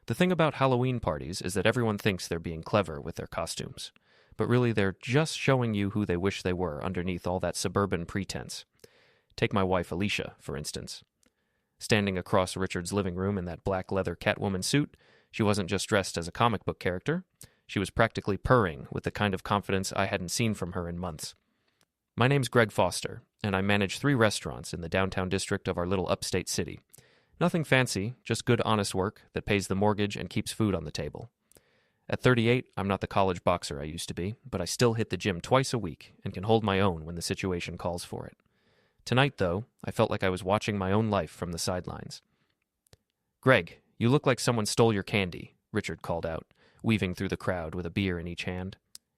The thing about Halloween parties is that everyone thinks they're being clever with their costumes, but really they're just showing you who they wish they were underneath all that suburban pretense. Take my wife Alicia, for instance. Standing across Richard's living room in that black leather Catwoman suit, she wasn't just dressed as a comic book character, she was practically purring with the kind of confidence I hadn't seen from her in months. My name's Greg Foster, and I manage 3 restaurants in the downtown district of our little upstate city. Nothing fancy, just good honest work that pays the mortgage and keeps food on the table. At 38, I'm not the college boxer I used to be, but I still hit the gym twice a week and can hold my own when the situation calls for it. Tonight, though, I felt like I was watching my own life from the sidelines. "Greg, you look like someone stole your candy," Richard called out, weaving through the crowd with a beer in each hand.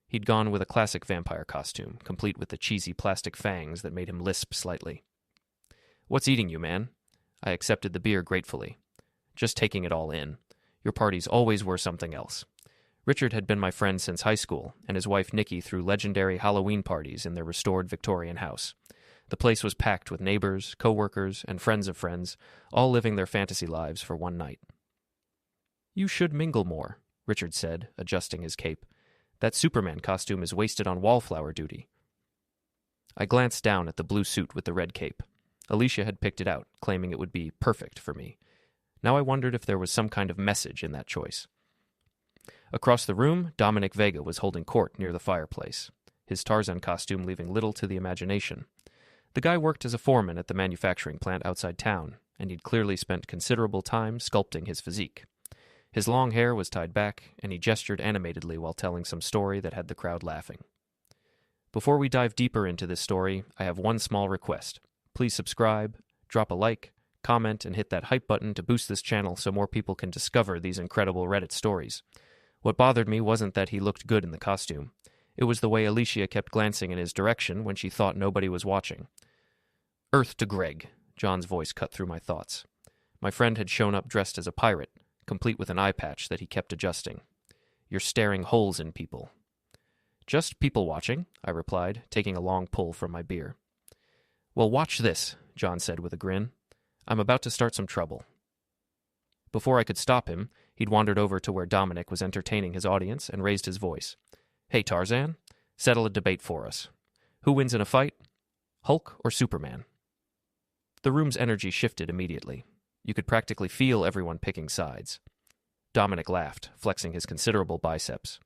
He'd gone with a classic vampire costume, complete with the cheesy plastic fangs that made him lisp slightly. "What's eating you, man?" I accepted the beer gratefully. Just taking it all in. Your parties always were something else. Richard had been my friend since high school, and his wife Nikki threw legendary Halloween parties in their restored Victorian house. The place was packed with neighbors, coworkers, and friends of friends, all living their fantasy lives for one night. "You should mingle more," Richard said, adjusting his cape. "That Superman costume is wasted on wallflower duty." I glanced down at the blue suit with the red cape. Alicia had picked it out, claiming it would be perfect for me. Now I wondered if there was some kind of message in that choice. Across the room, Dominic Vega was holding court near the fireplace, his Tarzan costume leaving little to the imagination. The guy worked as a foreman at the manufacturing plant outside town, and he'd clearly spent considerable time sculpting his physique. His long hair was tied back, and he gestured animatedly while telling some story that had the crowd laughing. Before we dive deeper into this story, I have one small request. Please subscribe, drop a like, comment, and hit that hype button to boost this channel so more people can discover these incredible Reddit stories. What bothered me wasn't that he looked good in the costume. It was the way Alicia kept glancing in his direction when she thought nobody was watching. "Earth to Greg," John's voice cut through my thoughts. My friend had shown up dressed as a pirate, complete with an eye patch that he kept adjusting. "You're staring holes in people." "Just people watching," I replied, taking a long pull from my beer. "Well, watch this," John said with a grin. "I'm about to start some trouble." Before I could stop him, he'd wandered over to where Dominic was entertaining his audience and raised his voice. "Hey, Tarzan, settle a debate for us. Who wins in a fight? Hulk or Superman?" The room's energy shifted immediately. You could practically feel everyone picking sides. Dominic laughed, flexing his considerable biceps.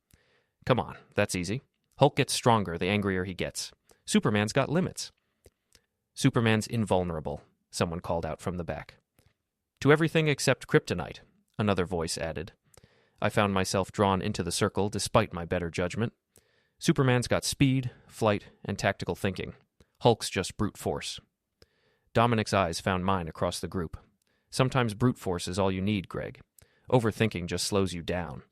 "Come on, that's easy. Hulk gets stronger the angrier he gets. Superman's got limits." "Superman's invulnerable," someone called out from the back. "To everything except kryptonite," another voice added. I found myself drawn into the circle despite my better judgment. Superman's got speed, flight, and tactical thinking. Hulk's just brute force. Dominic's eyes found mine across the group. Sometimes brute force is all you need, Greg. Overthinking just slows you down.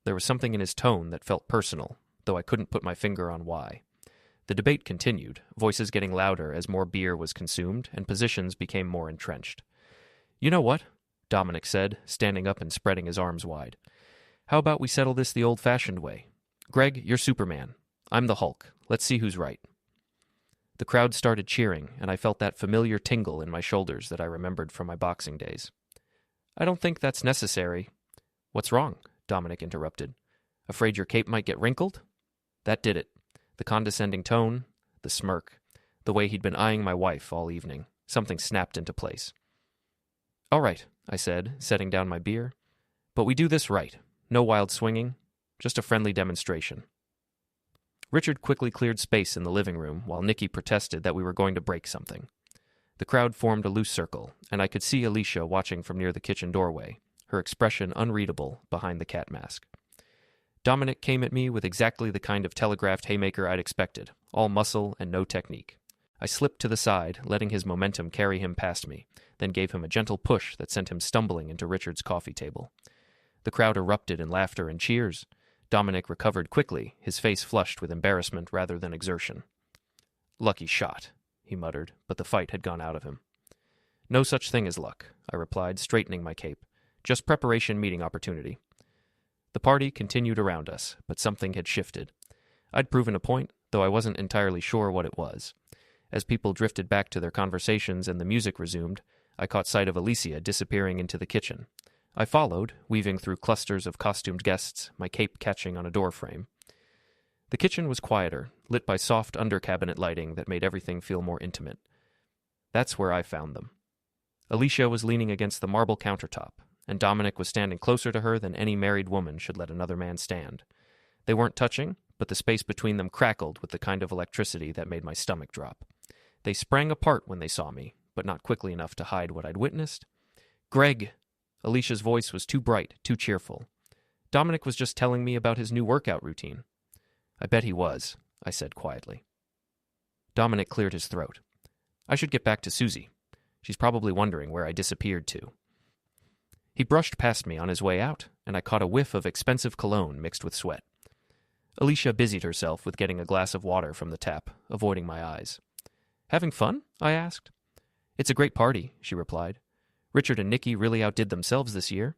There was something in his tone that felt personal, though I couldn't put my finger on why. The debate continued, voices getting louder as more beer was consumed and positions became more entrenched. "You know what?" Dominic said, standing up and spreading his arms wide. "How about we settle this the old-fashioned way? Greg, you're Superman. I'm the Hulk. Let's see who's right." The crowd started cheering, and I felt that familiar tingle in my shoulders that I remembered from my boxing days. "I don't think that's necessary." "What's wrong?" Dominic interrupted. "Afraid your cape might get wrinkled?" That did it. The condescending tone, the smirk, the way he'd been eyeing my wife all evening. Something snapped into place. "All right," I said, setting down my beer. "But we do this right. No wild swinging. Just a friendly demonstration." Richard quickly cleared space in the living room while Nikki protested that we were going to break something. The crowd formed a loose circle, and I could see Alicia watching from near the kitchen doorway, her expression unreadable behind the cat mask. Dominic came at me with exactly the kind of telegraphed haymaker I'd expected, all muscle and no technique. I slipped to the side, letting his momentum carry him past me, then gave him a gentle push that sent him stumbling into Richard's coffee table. The crowd erupted in laughter and cheers. Dominic recovered quickly, his face flushed with embarrassment rather than exertion. "Lucky shot," he muttered, but the fight had gone out of him. "No such thing as luck," I replied, straightening my cape. "Just preparation meeting opportunity." The party continued around us, but something had shifted. I'd proven a point, though I wasn't entirely sure what it was. As people drifted back to their conversations and the music resumed, I caught sight of Alicia disappearing into the kitchen. I followed, weaving through clusters of costumed guests, my cape catching on a door frame. The kitchen was quieter, lit by soft under-cabinet lighting that made everything feel more intimate. That's where I found them. Alicia was leaning against the marble countertop, and Dominic was standing closer to her than any married woman should let another man stand. They weren't touching, but the space between them crackled with the kind of electricity that made my stomach drop. They sprang apart when they saw me, but not quickly enough to hide what I'd witnessed. "Greg!" Alicia's voice was too bright, too cheerful. Dominic was just telling me about his new workout routine. "I bet he was," I said quietly. Dominic cleared his throat. "I should get back to Susie. She's probably wondering where I disappeared to." He brushed past me on his way out, and I caught a whiff of expensive cologne mixed with sweat. Alicia busied herself with getting a glass of water from the tap, avoiding my eyes. "Having fun?" I asked. "It's a great party," she replied. "Richard and Nikki really outdid themselves this year."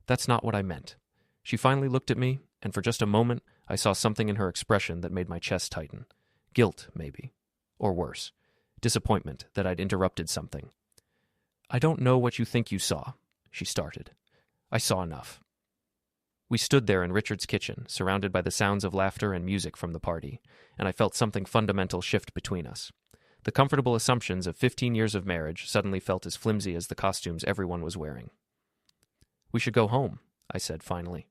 That's not what I meant. She finally looked at me, and for just a moment I saw something in her expression that made my chest tighten. Guilt, maybe. Or worse. Disappointment that I'd interrupted something. "I don't know what you think you saw," she started. "I saw enough." We stood there in Richard's kitchen, surrounded by the sounds of laughter and music from the party, and I felt something fundamental shift between us. The comfortable assumptions of 15 years of marriage suddenly felt as flimsy as the costumes everyone was wearing. "We should go home," I said finally.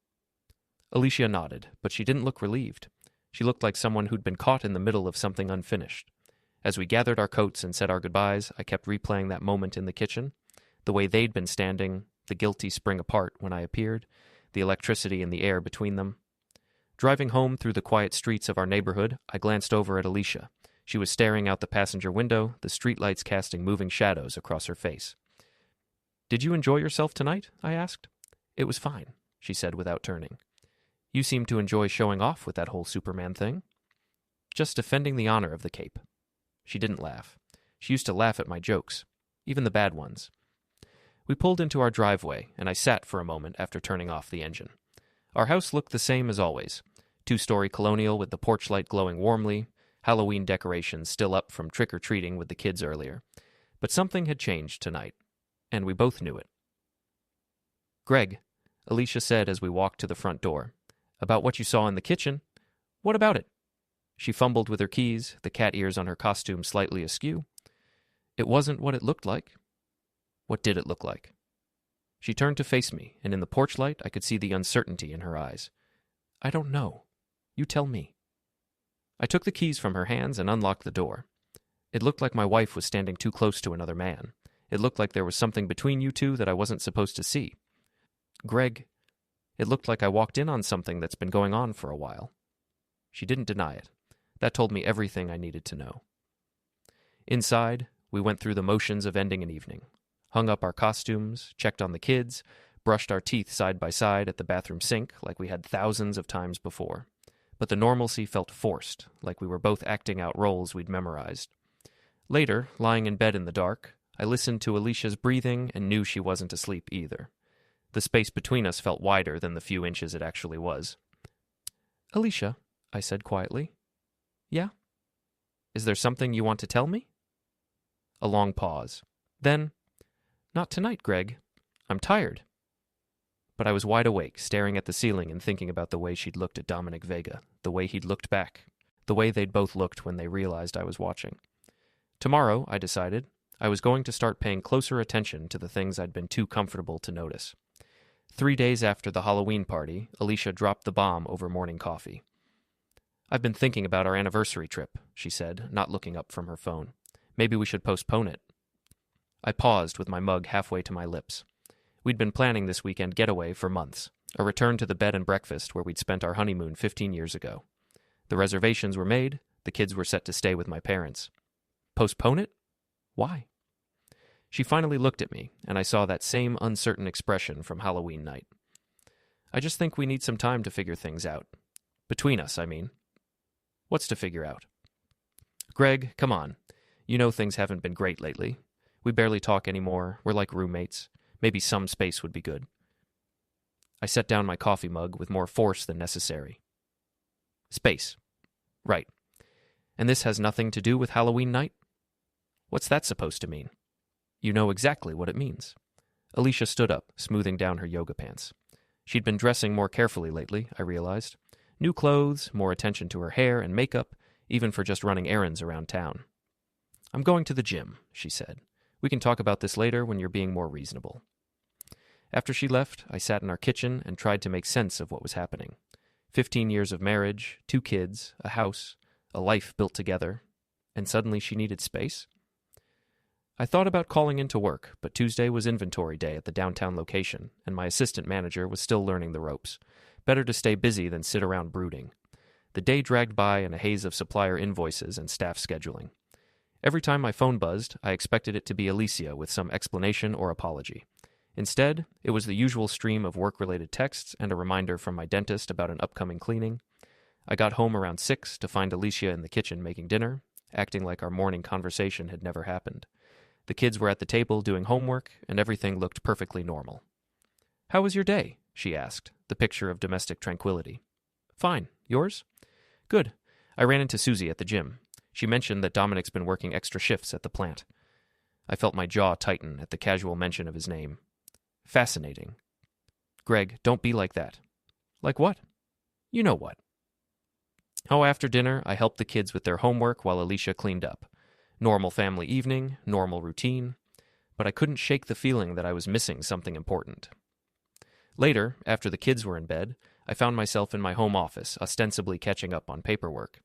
Alicia nodded, but she didn't look relieved. She looked like someone who'd been caught in the middle of something unfinished. As we gathered our coats and said our goodbyes, I kept replaying that moment in the kitchen, the way they'd been standing, the guilty spring apart when I appeared, the electricity in the air between them. Driving home through the quiet streets of our neighborhood, I glanced over at Alicia. She was staring out the passenger window, the streetlights casting moving shadows across her face. "Did you enjoy yourself tonight?" I asked. "It was fine," she said without turning. "You seem to enjoy showing off with that whole Superman thing." "Just defending the honor of the cape." She didn't laugh. She used to laugh at my jokes, even the bad ones. We pulled into our driveway, and I sat for a moment after turning off the engine. Our house looked the same as always. 2-story colonial with the porch light glowing warmly, Halloween decorations still up from trick-or-treating with the kids earlier. But something had changed tonight, and we both knew it. "Greg," Alicia said as we walked to the front door, "about what you saw in the kitchen. What about it?" She fumbled with her keys, the cat ears on her costume slightly askew. "It wasn't what it looked like." "What did it look like?" She turned to face me, and in the porch light I could see the uncertainty in her eyes. "I don't know. You tell me." I took the keys from her hands and unlocked the door. It looked like my wife was standing too close to another man. It looked like there was something between you two that I wasn't supposed to see. "Greg," it looked like I walked in on something that's been going on for a while. She didn't deny it. That told me everything I needed to know. Inside, we went through the motions of ending an evening. Hung up our costumes, checked on the kids, brushed our teeth side by side at the bathroom sink like we had thousands of times before. But the normalcy felt forced, like we were both acting out roles we'd memorized. Later, lying in bed in the dark, I listened to Alicia's breathing and knew she wasn't asleep either. The space between us felt wider than the few inches it actually was. "Alicia," I said quietly. "Yeah?" "Is there something you want to tell me?" A long pause. Then, "Not tonight, Greg. I'm tired." But I was wide awake, staring at the ceiling and thinking about the way she'd looked at Dominic Vega, the way he'd looked back, the way they'd both looked when they realized I was watching. Tomorrow, I decided, I was going to start paying closer attention to the things I'd been too comfortable to notice. 3 days after the Halloween party, Alicia dropped the bomb over morning coffee. "I've been thinking about our anniversary trip," she said, not looking up from her phone. "Maybe we should postpone it." I paused with my mug halfway to my lips. We'd been planning this weekend getaway for months, a return to the bed and breakfast where we'd spent our honeymoon 15 years ago. The reservations were made, the kids were set to stay with my parents. Postpone it? Why? She finally looked at me, and I saw that same uncertain expression from Halloween night. "I just think we need some time to figure things out. Between us, I mean." "What's to figure out?" "Greg, come on. You know things haven't been great lately. We barely talk anymore. We're like roommates. Maybe some space would be good." I set down my coffee mug with more force than necessary. "Space. Right. And this has nothing to do with Halloween night?" "What's that supposed to mean?" "You know exactly what it means." Alicia stood up, smoothing down her yoga pants. She'd been dressing more carefully lately, I realized. New clothes, more attention to her hair and makeup, even for just running errands around town. "I'm going to the gym," she said. "We can talk about this later when you're being more reasonable." After she left, I sat in our kitchen and tried to make sense of what was happening. 15 years of marriage, 2 kids, a house, a life built together, and suddenly she needed space? I thought about calling into work, but Tuesday was inventory day at the downtown location, and my assistant manager was still learning the ropes. Better to stay busy than sit around brooding. The day dragged by in a haze of supplier invoices and staff scheduling. Every time my phone buzzed, I expected it to be Alicia with some explanation or apology. Instead, it was the usual stream of work-related texts and a reminder from my dentist about an upcoming cleaning. I got home around 6 to find Alicia in the kitchen making dinner, acting like our morning conversation had never happened. The kids were at the table doing homework, and everything looked perfectly normal. "How was your day?" she asked, the picture of domestic tranquility. "Fine. Yours?" "Good. I ran into Susie at the gym. She mentioned that Dominic's been working extra shifts at the plant." I felt my jaw tighten at the casual mention of his name. "Fascinating." "Greg, don't be like that." "Like what?" "You know what." Oh, after dinner, I helped the kids with their homework while Alicia cleaned up. Normal family evening, normal routine, but I couldn't shake the feeling that I was missing something important. Later, after the kids were in bed, I found myself in my home office, ostensibly catching up on paperwork.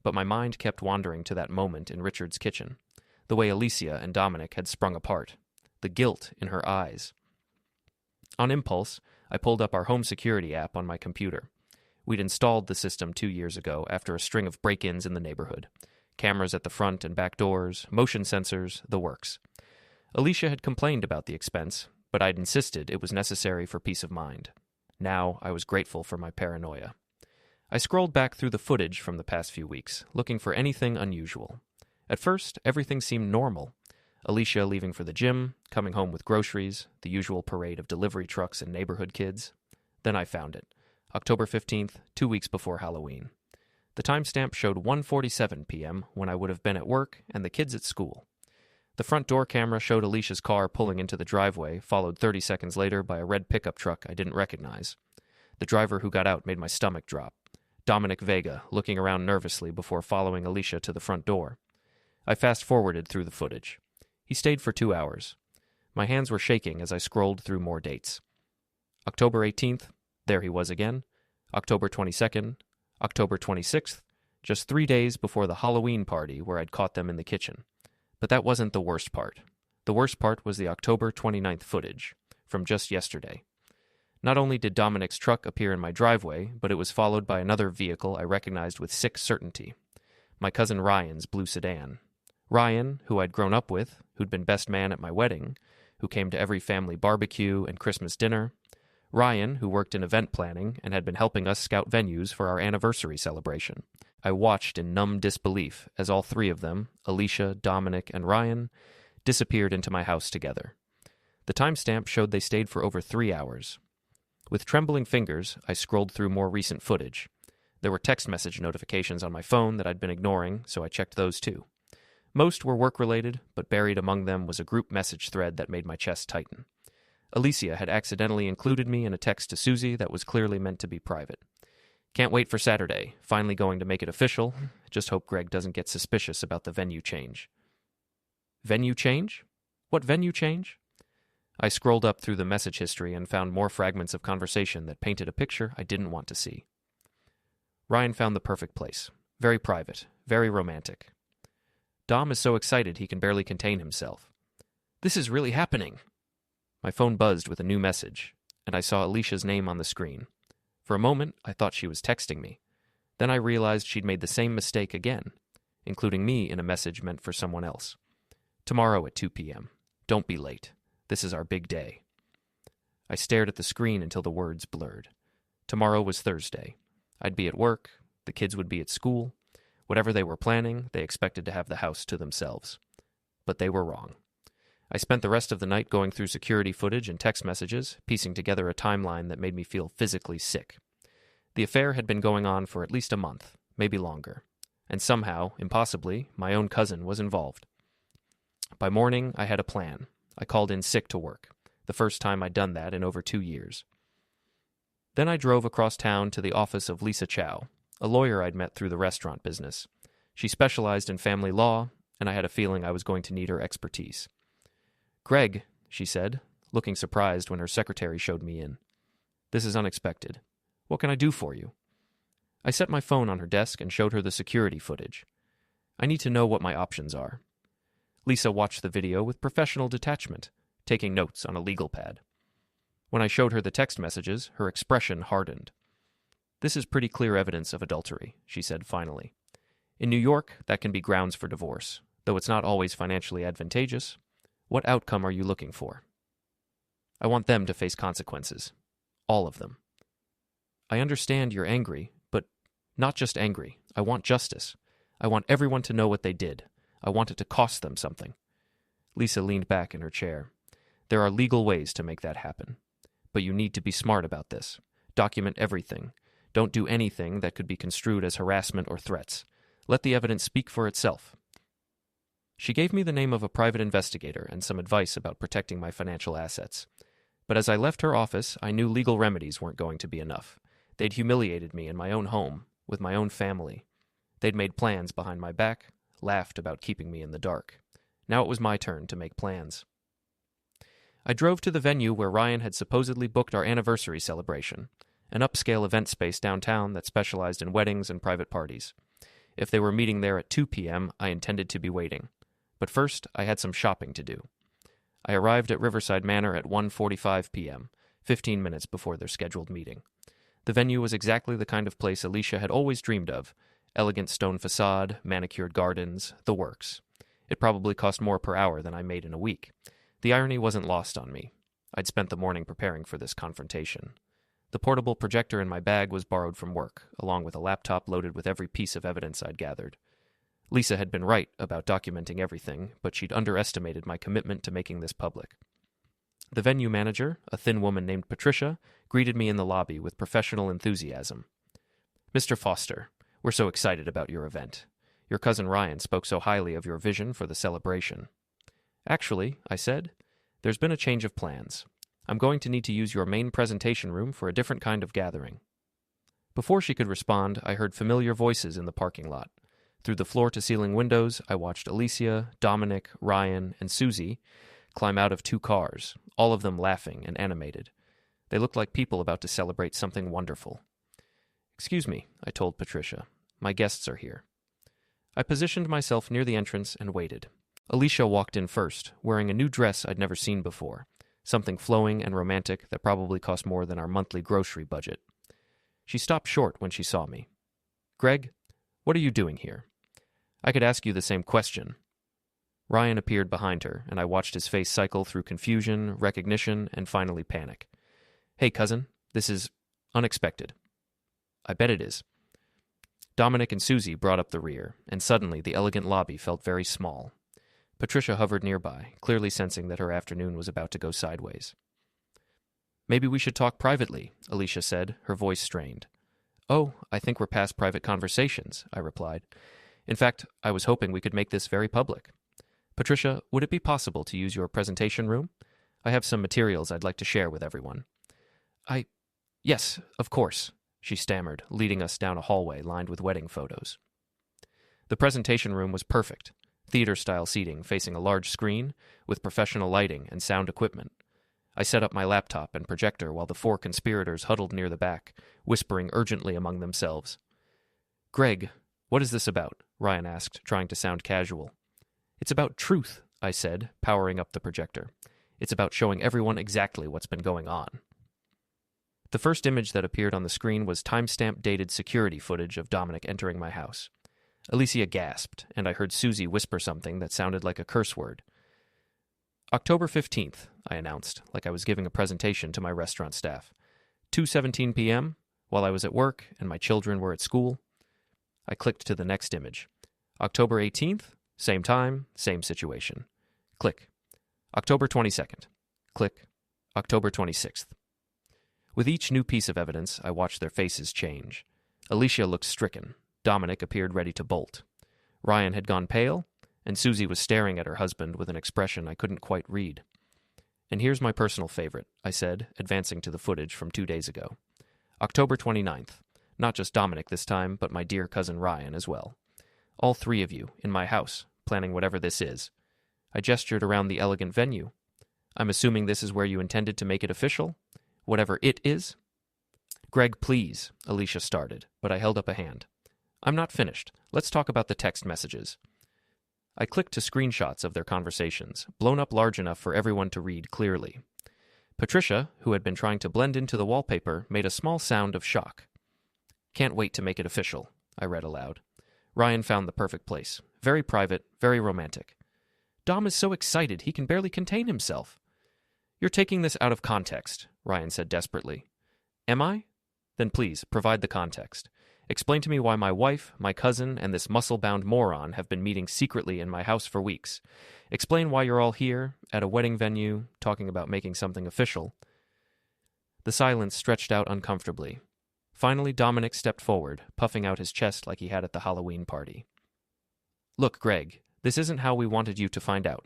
But my mind kept wandering to that moment in Richard's kitchen, the way Alicia and Dominic had sprung apart, the guilt in her eyes. On impulse, I pulled up our home security app on my computer. We'd installed the system 2 years ago after a string of break-ins in the neighborhood. Cameras at the front and back doors, motion sensors, the works. Alicia had complained about the expense, but I'd insisted it was necessary for peace of mind. Now I was grateful for my paranoia. I scrolled back through the footage from the past few weeks, looking for anything unusual. At first, everything seemed normal. Alicia leaving for the gym, coming home with groceries, the usual parade of delivery trucks and neighborhood kids. Then I found it. October 15th, 2 weeks before Halloween. The timestamp showed 1:47 p.m. when I would have been at work and the kids at school. The front door camera showed Alicia's car pulling into the driveway, followed 30 seconds later by a red pickup truck I didn't recognize. The driver who got out made my stomach drop. Dominic Vega, looking around nervously before following Alicia to the front door. I fast-forwarded through the footage. He stayed for 2 hours. My hands were shaking as I scrolled through more dates. October 18th, there he was again. October 22nd, October 26th, just 3 days before the Halloween party where I'd caught them in the kitchen. But that wasn't the worst part. The worst part was the October 29th footage, from just yesterday. Not only did Dominic's truck appear in my driveway, but it was followed by another vehicle I recognized with sick certainty. My cousin Ryan's blue sedan. Ryan, who I'd grown up with, who'd been best man at my wedding, who came to every family barbecue and Christmas dinner. Ryan, who worked in event planning and had been helping us scout venues for our anniversary celebration. I watched in numb disbelief as all 3 of them, Alicia, Dominic, and Ryan, disappeared into my house together. The timestamp showed they stayed for over 3 hours. With trembling fingers, I scrolled through more recent footage. There were text message notifications on my phone that I'd been ignoring, so I checked those too. Most were work-related, but buried among them was a group message thread that made my chest tighten. Alicia had accidentally included me in a text to Susie that was clearly meant to be private. "Can't wait for Saturday. Finally going to make it official. Just hope Greg doesn't get suspicious about the venue change." Venue change? What venue change? I scrolled up through the message history and found more fragments of conversation that painted a picture I didn't want to see. Ryan found the perfect place. Very private. Very romantic. Dom is so excited he can barely contain himself. "This is really happening." My phone buzzed with a new message, and I saw Alicia's name on the screen. For a moment, I thought she was texting me. Then I realized she'd made the same mistake again, including me in a message meant for someone else. "Tomorrow at 2 p.m. Don't be late. This is our big day." I stared at the screen until the words blurred. Tomorrow was Thursday. I'd be at work. The kids would be at school. Whatever they were planning, they expected to have the house to themselves. But they were wrong. I spent the rest of the night going through security footage and text messages, piecing together a timeline that made me feel physically sick. The affair had been going on for at least a month, maybe longer, and somehow, impossibly, my own cousin was involved. By morning, I had a plan. I called in sick to work. the first time I'd done that in over 2 years. Then I drove across town to the office of Lisa Chow, a lawyer I'd met through the restaurant business. She specialized in family law, and I had a feeling I was going to need her expertise. "Greg," she said, looking surprised when her secretary showed me in. "This is unexpected. What can I do for you?" I set my phone on her desk and showed her the security footage. "I need to know what my options are." Lisa watched the video with professional detachment, taking notes on a legal pad. When I showed her the text messages, her expression hardened. "This is pretty clear evidence of adultery," she said finally. "In New York, that can be grounds for divorce, though it's not always financially advantageous. What outcome are you looking for?" "I want them to face consequences. All of them." "I understand you're angry, but not just angry. I want justice. I want everyone to know what they did. I want it to cost them something." Lisa leaned back in her chair. "There are legal ways to make that happen. But you need to be smart about this. Document everything. Don't do anything that could be construed as harassment or threats. Let the evidence speak for itself." She gave me the name of a private investigator and some advice about protecting my financial assets. But as I left her office, I knew legal remedies weren't going to be enough. They'd humiliated me in my own home, with my own family. They'd made plans behind my back, laughed about keeping me in the dark. Now it was my turn to make plans. I drove to the venue where Ryan had supposedly booked our anniversary celebration, an upscale event space downtown that specialized in weddings and private parties. If they were meeting there at 2 p.m., I intended to be waiting. But first, I had some shopping to do. I arrived at Riverside Manor at 1:45 p.m., 15 minutes before their scheduled meeting. The venue was exactly the kind of place Alicia had always dreamed of: elegant stone facade, manicured gardens, the works. It probably cost more per hour than I made in a week. The irony wasn't lost on me. I'd spent the morning preparing for this confrontation. The portable projector in my bag was borrowed from work, along with a laptop loaded with every piece of evidence I'd gathered. Lisa had been right about documenting everything, but she'd underestimated my commitment to making this public. The venue manager, a thin woman named Patricia, greeted me in the lobby with professional enthusiasm. "Mr. Foster, we're so excited about your event. Your cousin Ryan spoke so highly of your vision for the celebration." "Actually," I said, "there's been a change of plans. I'm going to need to use your main presentation room for a different kind of gathering." Before she could respond, I heard familiar voices in the parking lot. Through the floor-to-ceiling windows, I watched Alicia, Dominic, Ryan, and Susie climb out of 2 cars, all of them laughing and animated. They looked like people about to celebrate something wonderful. "Excuse me," I told Patricia. "My guests are here." I positioned myself near the entrance and waited. Alicia walked in first, wearing a new dress I'd never seen before, something flowing and romantic that probably cost more than our monthly grocery budget. She stopped short when she saw me. "Greg, what are you doing here?" "I could ask you the same question." Ryan appeared behind her, and I watched his face cycle through confusion, recognition, and finally panic. "Hey, cousin, this is unexpected." "I bet it is." Dominic and Susie brought up the rear, and suddenly the elegant lobby felt very small. Patricia hovered nearby, clearly sensing that her afternoon was about to go sideways. "Maybe we should talk privately," Alicia said, her voice strained. "Oh, I think we're past private conversations," I replied. "In fact, I was hoping we could make this very public. Patricia, would it be possible to use your presentation room? I have some materials I'd like to share with everyone." Yes, of course," she stammered, leading us down a hallway lined with wedding photos. The presentation room was perfect. Theater-style seating facing a large screen with professional lighting and sound equipment. I set up my laptop and projector while the 4 conspirators huddled near the back, whispering urgently among themselves. "Greg, what is this about?" Ryan asked, trying to sound casual. "It's about truth," I said, powering up the projector. "It's about showing everyone exactly what's been going on." The first image that appeared on the screen was timestamp-dated security footage of Dominic entering my house. Alicia gasped, and I heard Susie whisper something that sounded like a curse word. "October 15th, I announced, like I was giving a presentation to my restaurant staff. 2:17 p.m., while I was at work and my children were at school. I clicked to the next image. October 18th, same time, same situation. Click. October 22nd. Click. October 26th. With each new piece of evidence, I watched their faces change. Alicia looked stricken. Dominic appeared ready to bolt. Ryan had gone pale, and Susie was staring at her husband with an expression I couldn't quite read. And here's my personal favorite, I said, advancing to the footage from 2 days ago. October 29th. Not just Dominic this time, but my dear cousin Ryan as well. All three of you, in my house, planning whatever this is. I gestured around the elegant venue. I'm assuming this is where you intended to make it official? Whatever it is? Greg, please, Alicia started, but I held up a hand. I'm not finished. Let's talk about the text messages. I clicked to screenshots of their conversations, blown up large enough for everyone to read clearly. Patricia, who had been trying to blend into the wallpaper, made a small sound of shock. Can't wait to make it official, I read aloud. Ryan found the perfect place. Very private, very romantic. Dom is so excited he can barely contain himself. You're taking this out of context, Ryan said desperately. Am I? Then please, provide the context. Explain to me why my wife, my cousin, and this muscle-bound moron have been meeting secretly in my house for weeks. Explain why you're all here, at a wedding venue, talking about making something official. The silence stretched out uncomfortably. Finally, Dominic stepped forward, puffing out his chest like he had at the Halloween party. Look, Greg, this isn't how we wanted you to find out.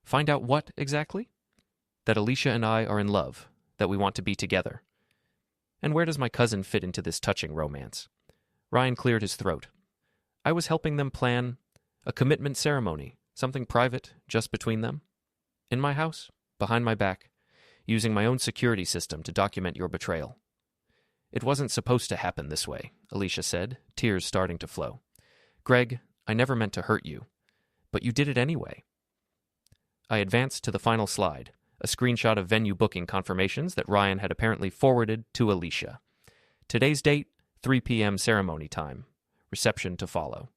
Find out what, exactly? That Alicia and I are in love, that we want to be together. And where does my cousin fit into this touching romance? Ryan cleared his throat. I was helping them plan a commitment ceremony, something private, just between them. In my house, behind my back, using my own security system to document your betrayal. It wasn't supposed to happen this way, Alicia said, tears starting to flow. Greg, I never meant to hurt you, but you did it anyway. I advanced to the final slide, a screenshot of venue booking confirmations that Ryan had apparently forwarded to Alicia. Today's date, 3 p.m. ceremony time. Reception to follow.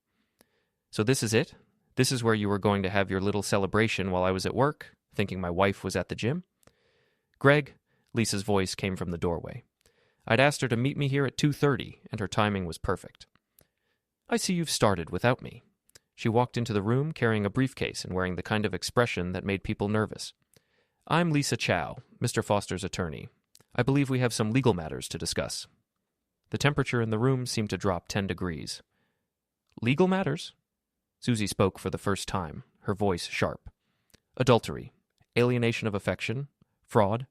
So this is it? This is where you were going to have your little celebration while I was at work, thinking my wife was at the gym? Greg, Lisa's voice came from the doorway. I'd asked her to meet me here at 2:30, and her timing was perfect. I see you've started without me. She walked into the room carrying a briefcase and wearing the kind of expression that made people nervous. I'm Lisa Chow, Mr. Foster's attorney. I believe we have some legal matters to discuss. The temperature in the room seemed to drop 10 degrees. Legal matters? Susie spoke for the first time, her voice sharp. Adultery, alienation of affection, fraud.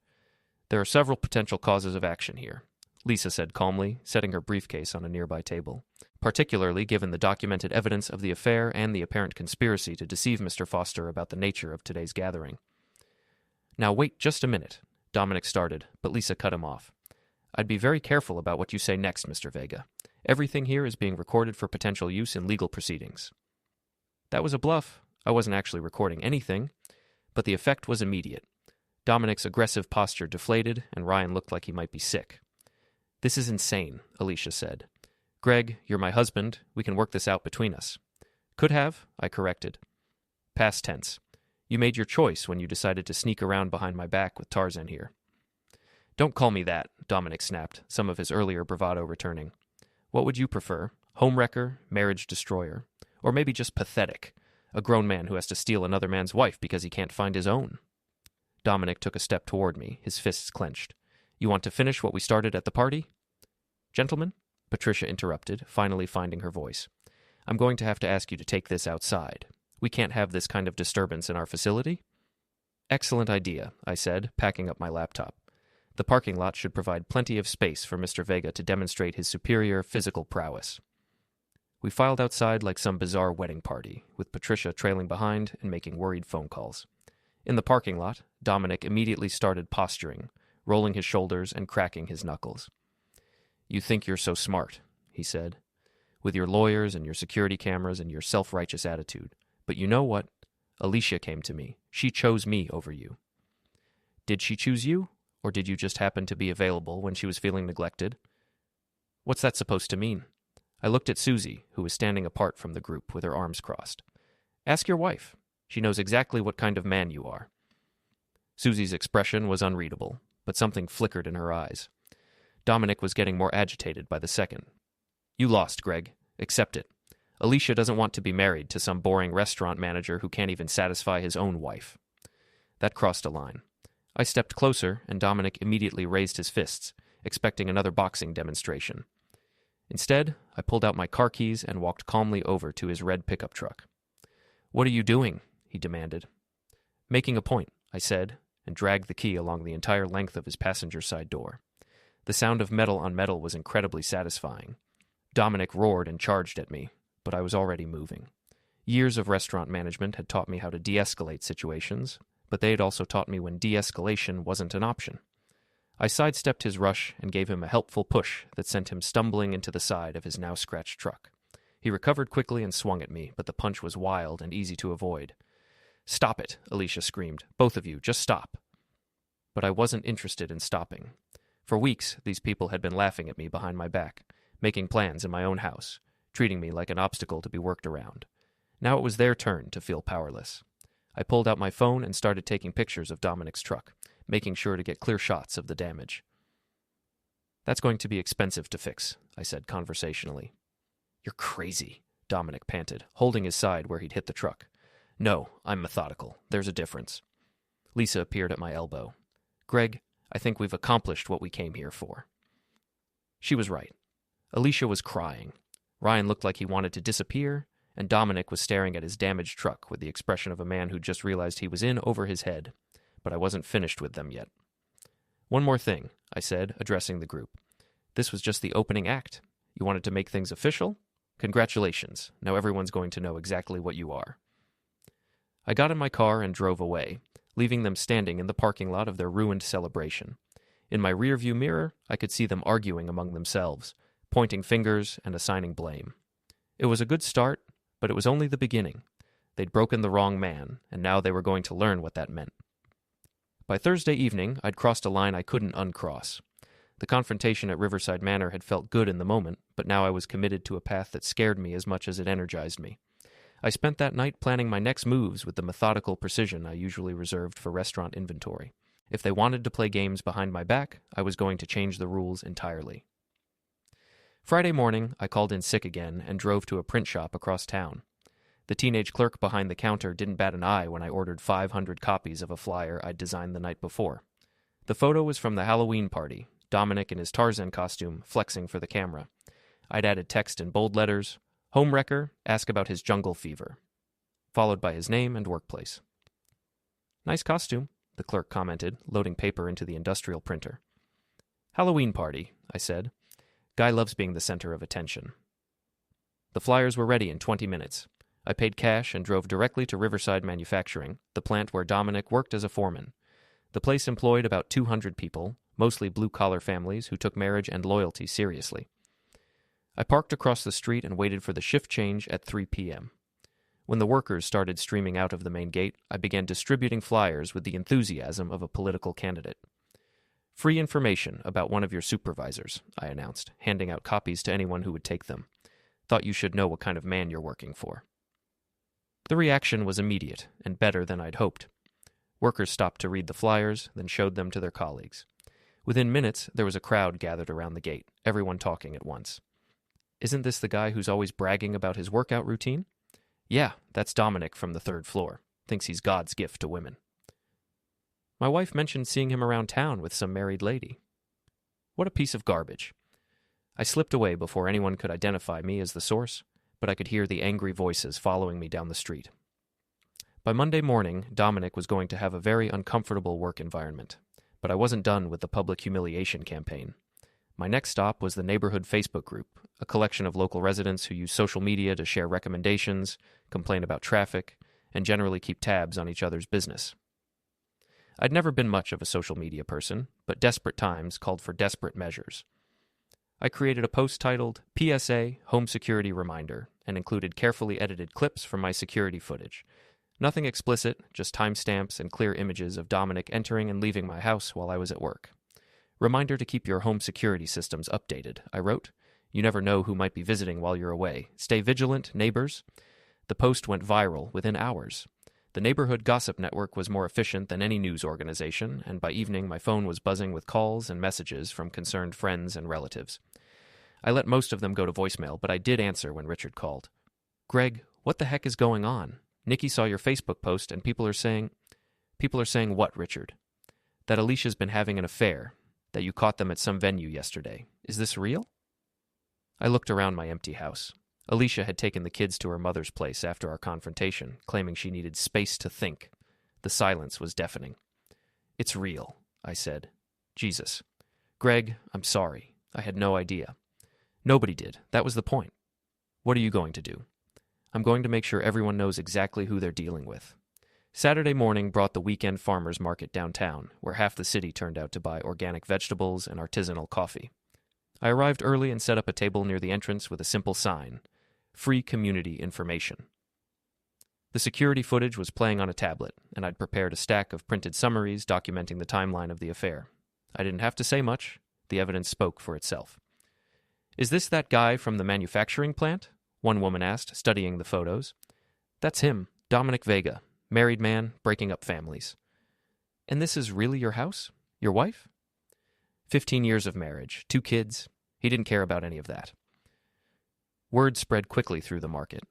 There are several potential causes of action here, Lisa said calmly, setting her briefcase on a nearby table, particularly given the documented evidence of the affair and the apparent conspiracy to deceive Mr. Foster about the nature of today's gathering. Now wait just a minute, Dominic started, but Lisa cut him off. I'd be very careful about what you say next, Mr. Vega. Everything here is being recorded for potential use in legal proceedings. That was a bluff. I wasn't actually recording anything, but the effect was immediate. Dominic's aggressive posture deflated, and Ryan looked like he might be sick. This is insane, Alicia said. Greg, you're my husband. We can work this out between us. Could have, I corrected. Past tense. You made your choice when you decided to sneak around behind my back with Tarzan here. Don't call me that, Dominic snapped, some of his earlier bravado returning. What would you prefer? Homewrecker, marriage destroyer, or maybe just pathetic, a grown man who has to steal another man's wife because he can't find his own? Dominic took a step toward me, his fists clenched. You want to finish what we started at the party? Gentlemen, Patricia interrupted, finally finding her voice. I'm going to have to ask you to take this outside. We can't have this kind of disturbance in our facility. Excellent idea, I said, packing up my laptop. The parking lot should provide plenty of space for Mr. Vega to demonstrate his superior physical prowess. We filed outside like some bizarre wedding party, with Patricia trailing behind and making worried phone calls. In the parking lot, Dominic immediately started posturing, rolling his shoulders and cracking his knuckles. You think you're so smart, he said, with your lawyers and your security cameras and your self-righteous attitude. But you know what? Alicia came to me. She chose me over you. Did she choose you? Or did you just happen to be available when she was feeling neglected? What's that supposed to mean? I looked at Susie, who was standing apart from the group with her arms crossed. Ask your wife. She knows exactly what kind of man you are. Susie's expression was unreadable, but something flickered in her eyes. Dominic was getting more agitated by the second. You lost, Greg. Accept it. Alicia doesn't want to be married to some boring restaurant manager who can't even satisfy his own wife. That crossed a line. I stepped closer, and Dominic immediately raised his fists, expecting another boxing demonstration. Instead, I pulled out my car keys and walked calmly over to his red pickup truck. What are you doing? He demanded. Making a point, I said, and dragged the key along the entire length of his passenger side door. The sound of metal on metal was incredibly satisfying. Dominic roared and charged at me, but I was already moving. Years of restaurant management had taught me how to de-escalate situations, but they had also taught me when de-escalation wasn't an option. I sidestepped his rush and gave him a helpful push that sent him stumbling into the side of his now-scratched truck. He recovered quickly and swung at me, but the punch was wild and easy to avoid. "Stop it," Alicia screamed. "Both of you, just stop." But I wasn't interested in stopping. For weeks, these people had been laughing at me behind my back, making plans in my own house, treating me like an obstacle to be worked around. Now it was their turn to feel powerless. I pulled out my phone and started taking pictures of Dominic's truck, making sure to get clear shots of the damage. "That's going to be expensive to fix," I said conversationally. "You're crazy," Dominic panted, holding his side where he'd hit the truck. "No, I'm methodical. There's a difference." Lisa appeared at my elbow. "Greg, I think we've accomplished what we came here for." She was right. Alicia was crying. Ryan looked like he wanted to disappear, and Dominic was staring at his damaged truck with the expression of a man who just realized he was in over his head. But I wasn't finished with them yet. "One more thing," I said, addressing the group. "This was just the opening act. You wanted to make things official? Congratulations. Now everyone's going to know exactly what you are." I got in my car and drove away, leaving them standing in the parking lot of their ruined celebration. In my rearview mirror, I could see them arguing among themselves, pointing fingers and assigning blame. It was a good start, but it was only the beginning. They'd broken the wrong man, and now they were going to learn what that meant. By Thursday evening, I'd crossed a line I couldn't uncross. The confrontation at Riverside Manor had felt good in the moment, but now I was committed to a path that scared me as much as it energized me. I spent that night planning my next moves with the methodical precision I usually reserved for restaurant inventory. If they wanted to play games behind my back, I was going to change the rules entirely. Friday morning, I called in sick again and drove to a print shop across town. The teenage clerk behind the counter didn't bat an eye when I ordered 500 copies of a flyer I'd designed the night before. The photo was from the Halloween party, Dominic in his Tarzan costume, flexing for the camera. I'd added text in bold letters, "Homewrecker, ask about his jungle fever," followed by his name and workplace. "Nice costume," the clerk commented, loading paper into the industrial printer. "Halloween party," I said. "Guy loves being the center of attention." The flyers were ready in 20 minutes. I paid cash and drove directly to Riverside Manufacturing, the plant where Dominic worked as a foreman. The place employed about 200 people, mostly blue-collar families who took marriage and loyalty seriously. I parked across the street and waited for the shift change at 3 p.m. When the workers started streaming out of the main gate, I began distributing flyers with the enthusiasm of a political candidate. "Free information about one of your supervisors," I announced, handing out copies to anyone who would take them. "Thought you should know what kind of man you're working for." The reaction was immediate and better than I'd hoped. Workers stopped to read the flyers, then showed them to their colleagues. Within minutes, there was a crowd gathered around the gate, everyone talking at once. "Isn't this the guy who's always bragging about his workout routine?" "Yeah, that's Dominic from the 3rd floor. Thinks he's God's gift to women." "My wife mentioned seeing him around town with some married lady." What a piece of garbage. I slipped away before anyone could identify me as the source, but I could hear the angry voices following me down the street. By Monday morning, Dominic was going to have a very uncomfortable work environment, but I wasn't done with the public humiliation campaign. My next stop was the neighborhood Facebook group, a collection of local residents who use social media to share recommendations, complain about traffic, and generally keep tabs on each other's business. I'd never been much of a social media person, but desperate times called for desperate measures. I created a post titled PSA Home Security Reminder and included carefully edited clips from my security footage. Nothing explicit, just timestamps and clear images of Dominic entering and leaving my house while I was at work. "Reminder to keep your home security systems updated," I wrote. "You never know who might be visiting while you're away. Stay vigilant, neighbors." The post went viral within hours. The neighborhood gossip network was more efficient than any news organization, and by evening my phone was buzzing with calls and messages from concerned friends and relatives. I let most of them go to voicemail, but I did answer when Richard called. "Greg, what the heck is going on? Nikki saw your Facebook post and people are saying..." "People are saying what, Richard?" "That Alicia's been having an affair, that you caught them at some venue yesterday. Is this real?" I looked around my empty house. Alicia had taken the kids to her mother's place after our confrontation, claiming she needed space to think. The silence was deafening. It's real, I said. Jesus. Greg, I'm sorry. I had no idea. Nobody did. That was the point. What are you going to do? I'm going to make sure everyone knows exactly who they're dealing with. Saturday morning brought the weekend farmers market downtown, where half the city turned out to buy organic vegetables and artisanal coffee. I arrived early and set up a table near the entrance with a simple sign, Free Community Information. The security footage was playing on a tablet, and I'd prepared a stack of printed summaries documenting the timeline of the affair. I didn't have to say much. The evidence spoke for itself. Is this that guy from the manufacturing plant? One woman asked, studying the photos. That's him, Dominic Vega, married man, breaking up families. And this is really your house? Your wife? 15 years of marriage, 2 kids. He didn't care about any of that. Word spread quickly through the market.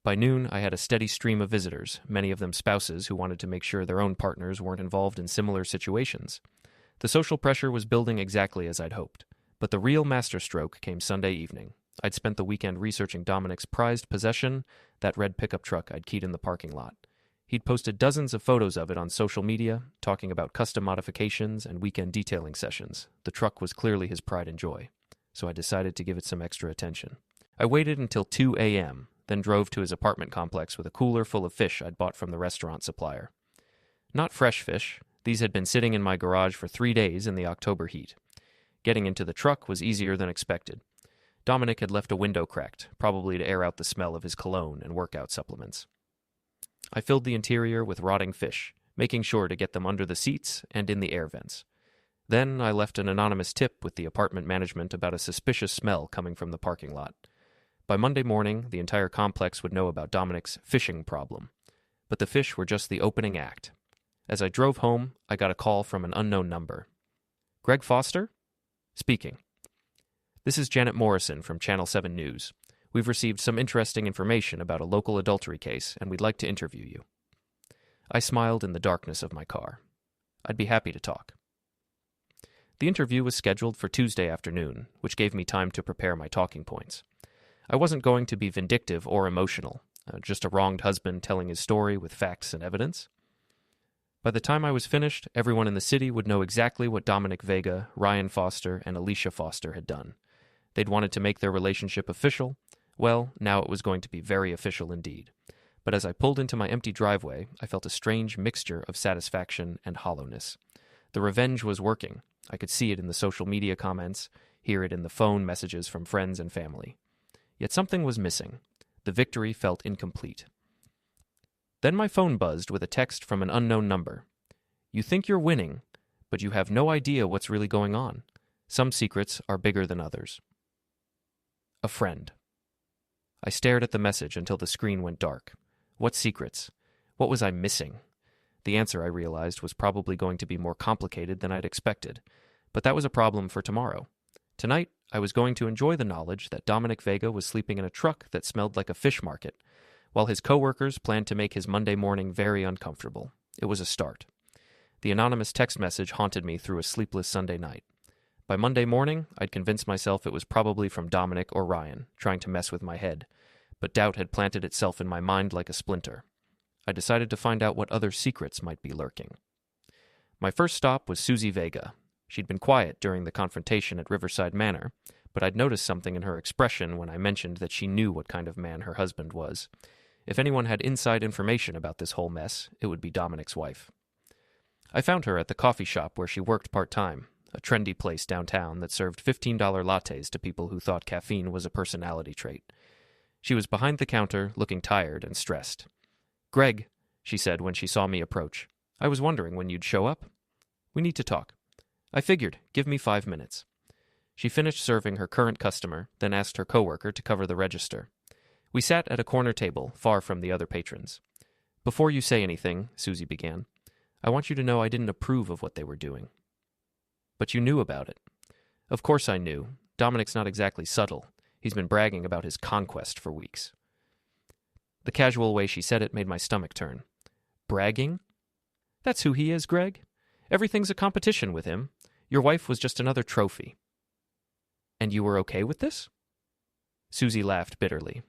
By noon, I had a steady stream of visitors, many of them spouses who wanted to make sure their own partners weren't involved in similar situations. The social pressure was building exactly as I'd hoped. But the real masterstroke came Sunday evening. I'd spent the weekend researching Dominic's prized possession, that red pickup truck I'd keyed in the parking lot. He'd posted dozens of photos of it on social media, talking about custom modifications and weekend detailing sessions. The truck was clearly his pride and joy, so I decided to give it some extra attention. I waited until 2 a.m., then drove to his apartment complex with a cooler full of fish I'd bought from the restaurant supplier. Not fresh fish. These had been sitting in my garage for 3 days in the October heat. Getting into the truck was easier than expected. Dominic had left a window cracked, probably to air out the smell of his cologne and workout supplements. I filled the interior with rotting fish, making sure to get them under the seats and in the air vents. Then I left an anonymous tip with the apartment management about a suspicious smell coming from the parking lot. By Monday morning, the entire complex would know about Dominic's fishing problem. But the fish were just the opening act. As I drove home, I got a call from an unknown number. Greg Foster? Speaking. This is Janet Morrison from Channel 7 News. We've received some interesting information about a local adultery case, and we'd like to interview you. I smiled in the darkness of my car. I'd be happy to talk. The interview was scheduled for Tuesday afternoon, which gave me time to prepare my talking points. I wasn't going to be vindictive or emotional, just a wronged husband telling his story with facts and evidence. By the time I was finished, everyone in the city would know exactly what Dominic Vega, Ryan Foster, and Alicia Foster had done. They'd wanted to make their relationship official. Well, now it was going to be very official indeed. But as I pulled into my empty driveway, I felt a strange mixture of satisfaction and hollowness. The revenge was working. I could see it in the social media comments, hear it in the phone messages from friends and family. Yet something was missing. The victory felt incomplete. Then my phone buzzed with a text from an unknown number. You think you're winning, but you have no idea what's really going on. Some secrets are bigger than others. A friend. I stared at the message until the screen went dark. What secrets? What was I missing? The answer, I realized, was probably going to be more complicated than I'd expected, but that was a problem for tomorrow. Tonight, I was going to enjoy the knowledge that Dominic Vega was sleeping in a truck that smelled like a fish market, while his coworkers planned to make his Monday morning very uncomfortable. It was a start. The anonymous text message haunted me through a sleepless Sunday night. By Monday morning, I'd convinced myself it was probably from Dominic or Ryan, trying to mess with my head, but doubt had planted itself in my mind like a splinter. I decided to find out what other secrets might be lurking. My first stop was Susie Vega. She'd been quiet during the confrontation at Riverside Manor, but I'd noticed something in her expression when I mentioned that she knew what kind of man her husband was. If anyone had inside information about this whole mess, it would be Dominic's wife. I found her at the coffee shop where she worked part-time, a trendy place downtown that served $15 lattes to people who thought caffeine was a personality trait. She was behind the counter, looking tired and stressed. "Greg," she said when she saw me approach, "I was wondering when you'd show up. We need to talk." I figured, give me 5 minutes. She finished serving her current customer, then asked her coworker to cover the register. We sat at a corner table, far from the other patrons. "Before you say anything," Susie began, "I want you to know I didn't approve of what they were doing." "But you knew about it." "Of course I knew. Dominic's not exactly subtle. He's been bragging about his conquest for weeks." The casual way she said it made my stomach turn. Bragging? That's who he is, Greg. Everything's a competition with him. Your wife was just another trophy. And you were okay with this? Susie laughed bitterly.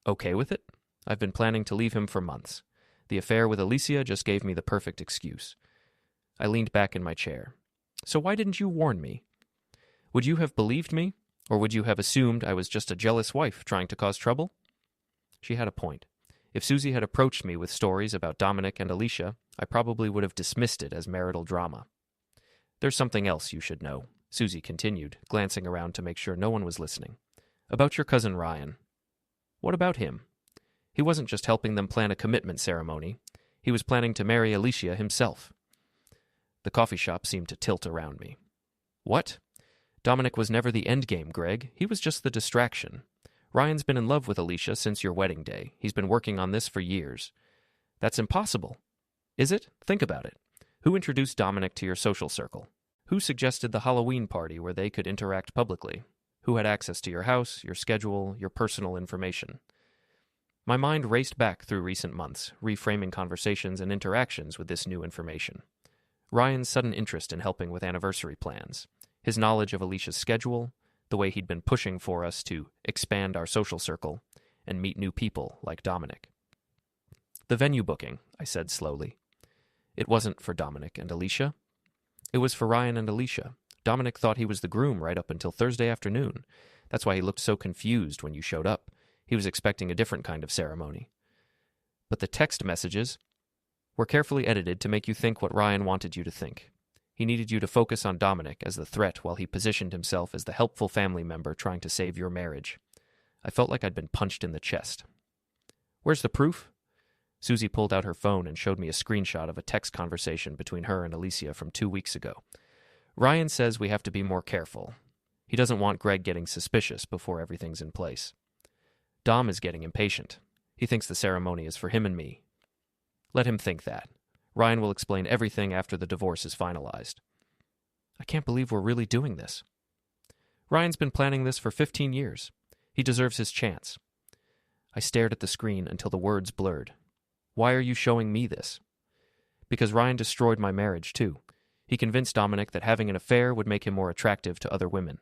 Okay with it? I've been planning to leave him for months. The affair with Alicia just gave me the perfect excuse. I leaned back in my chair. So why didn't you warn me? Would you have believed me? Or would you have assumed I was just a jealous wife trying to cause trouble? She had a point. If Susie had approached me with stories about Dominic and Alicia, I probably would have dismissed it as marital drama. There's something else you should know, Susie continued, glancing around to make sure no one was listening. About your cousin Ryan. What about him? He wasn't just helping them plan a commitment ceremony. He was planning to marry Alicia himself. The coffee shop seemed to tilt around me. What? Dominic was never the endgame, Greg. He was just the distraction. Ryan's been in love with Alicia since your wedding day. He's been working on this for years. That's impossible. Is it? Think about it. Who introduced Dominic to your social circle? Who suggested the Halloween party where they could interact publicly? Who had access to your house, your schedule, your personal information? My mind raced back through recent months, reframing conversations and interactions with this new information. Ryan's sudden interest in helping with anniversary plans, his knowledge of Alicia's schedule, the way he'd been pushing for us to expand our social circle and meet new people like Dominic. The venue booking, I said slowly. It wasn't for Dominic and Alicia. It was for Ryan and Alicia. Dominic thought he was the groom right up until Thursday afternoon. That's why he looked so confused when you showed up. He was expecting a different kind of ceremony. But the text messages were carefully edited to make you think what Ryan wanted you to think. He needed you to focus on Dominic as the threat while he positioned himself as the helpful family member trying to save your marriage. I felt like I'd been punched in the chest. Where's the proof? Susie pulled out her phone and showed me a screenshot of a text conversation between her and Alicia from 2 weeks ago. Ryan says we have to be more careful. He doesn't want Greg getting suspicious before everything's in place. Dom is getting impatient. He thinks the ceremony is for him and me. Let him think that. Ryan will explain everything after the divorce is finalized. I can't believe we're really doing this. Ryan's been planning this for 15 years. He deserves his chance. I stared at the screen until the words blurred. Why are you showing me this? Because Ryan destroyed my marriage, too. He convinced Dominic that having an affair would make him more attractive to other women.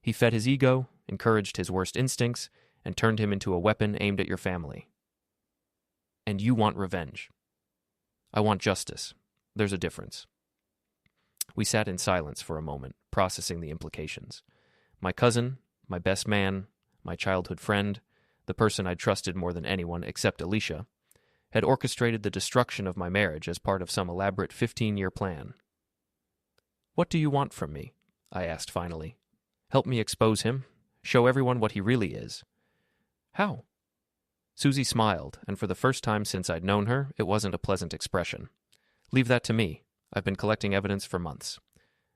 He fed his ego, encouraged his worst instincts, and turned him into a weapon aimed at your family. And you want revenge. I want justice. There's a difference. We sat in silence for a moment, processing the implications. My cousin, my best man, my childhood friend, the person I'd trusted more than anyone except Alicia, had orchestrated the destruction of my marriage as part of some elaborate 15-year plan. What do you want from me? I asked finally. Help me expose him? Show everyone what he really is? How? Susie smiled, and for the first time since I'd known her, it wasn't a pleasant expression. Leave that to me. I've been collecting evidence for months.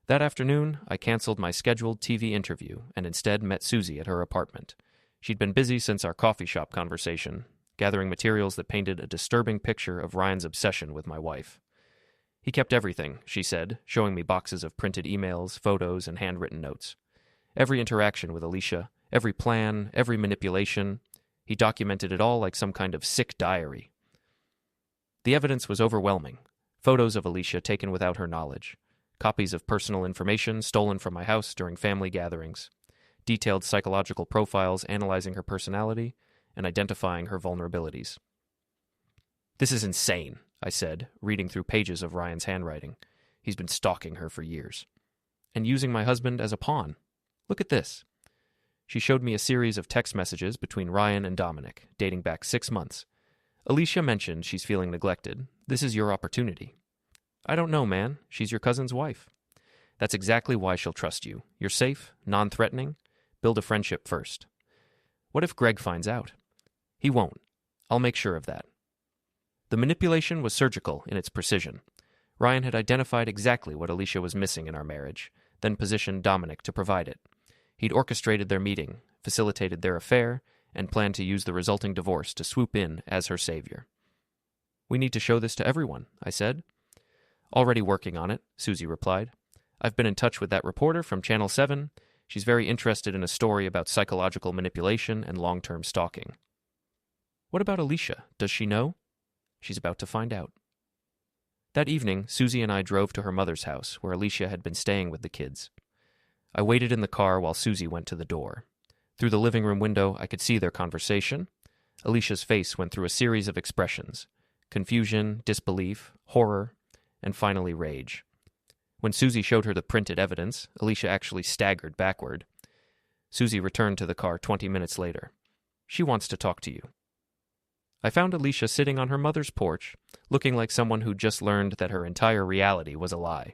That afternoon, I canceled my scheduled TV interview and instead met Susie at her apartment. She'd been busy since our coffee shop conversation, gathering materials that painted a disturbing picture of Ryan's obsession with my wife. He kept everything, she said, showing me boxes of printed emails, photos, and handwritten notes. Every interaction with Alicia, every plan, every manipulation, he documented it all like some kind of sick diary. The evidence was overwhelming. Photos of Alicia taken without her knowledge, copies of personal information stolen from my house during family gatherings, detailed psychological profiles analyzing her personality and identifying her vulnerabilities. This is insane, I said, reading through pages of Ryan's handwriting. He's been stalking her for years. And using my husband as a pawn. Look at this. She showed me a series of text messages between Ryan and Dominic, dating back 6 months. Alicia mentioned she's feeling neglected. This is your opportunity. I don't know, man. She's your cousin's wife. That's exactly why she'll trust you. You're safe, non-threatening. Build a friendship first. What if Greg finds out? He won't. I'll make sure of that. The manipulation was surgical in its precision. Ryan had identified exactly what Alicia was missing in our marriage, then positioned Dominic to provide it. He'd orchestrated their meeting, facilitated their affair, and planned to use the resulting divorce to swoop in as her savior. We need to show this to everyone, I said. Already working on it, Susie replied. I've been in touch with that reporter from Channel 7. She's very interested in a story about psychological manipulation and long-term stalking. What about Alicia? Does she know? She's about to find out. That evening, Susie and I drove to her mother's house, where Alicia had been staying with the kids. I waited in the car while Susie went to the door. Through the living room window, I could see their conversation. Alicia's face went through a series of expressions: confusion, disbelief, horror, and finally rage. When Susie showed her the printed evidence, Alicia actually staggered backward. Susie returned to the car 20 minutes later. She wants to talk to you. I found Alicia sitting on her mother's porch, looking like someone who'd just learned that her entire reality was a lie.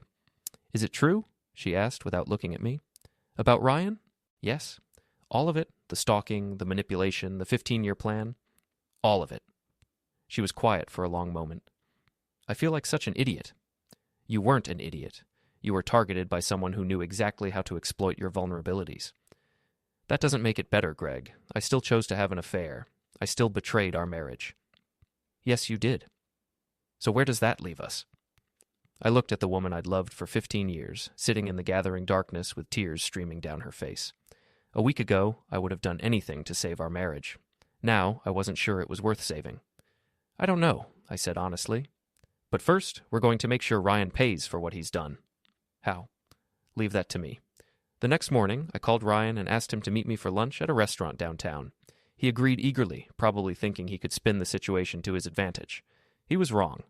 Is it true? She asked without looking at me. About Ryan? Yes. All of it, the stalking, the manipulation, the 15-year plan. All of it. She was quiet for a long moment. I feel like such an idiot. You weren't an idiot. You were targeted by someone who knew exactly how to exploit your vulnerabilities. That doesn't make it better, Greg. I still chose to have an affair. I still betrayed our marriage. Yes, you did. So where does that leave us? I looked at the woman I'd loved for 15 years, sitting in the gathering darkness with tears streaming down her face. A week ago, I would have done anything to save our marriage. Now, I wasn't sure it was worth saving. I don't know, I said honestly. But first, we're going to make sure Ryan pays for what he's done. How? Leave that to me. The next morning, I called Ryan and asked him to meet me for lunch at a restaurant downtown. He agreed eagerly, probably thinking he could spin the situation to his advantage. He was wrong.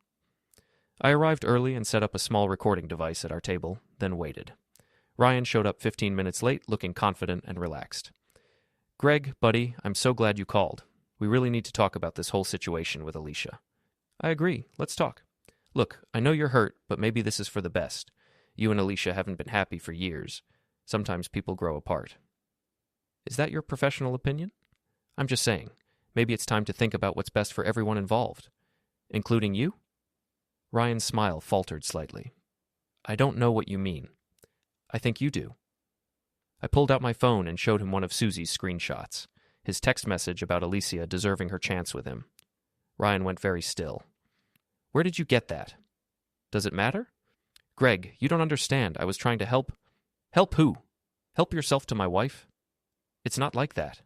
I arrived early and set up a small recording device at our table, then waited. Ryan showed up 15 minutes late, looking confident and relaxed. Greg, buddy, I'm so glad you called. We really need to talk about this whole situation with Alicia. I agree. Let's talk. Look, I know you're hurt, but maybe this is for the best. You and Alicia haven't been happy for years. Sometimes people grow apart. Is that your professional opinion? I'm just saying, maybe it's time to think about what's best for everyone involved. Including you? Ryan's smile faltered slightly. I don't know what you mean. I think you do. I pulled out my phone and showed him one of Susie's screenshots, his text message about Alicia deserving her chance with him. Ryan went very still. Where did you get that? Does it matter? Greg, you don't understand. I was trying to help. Help who? Help yourself to my wife? It's not like that.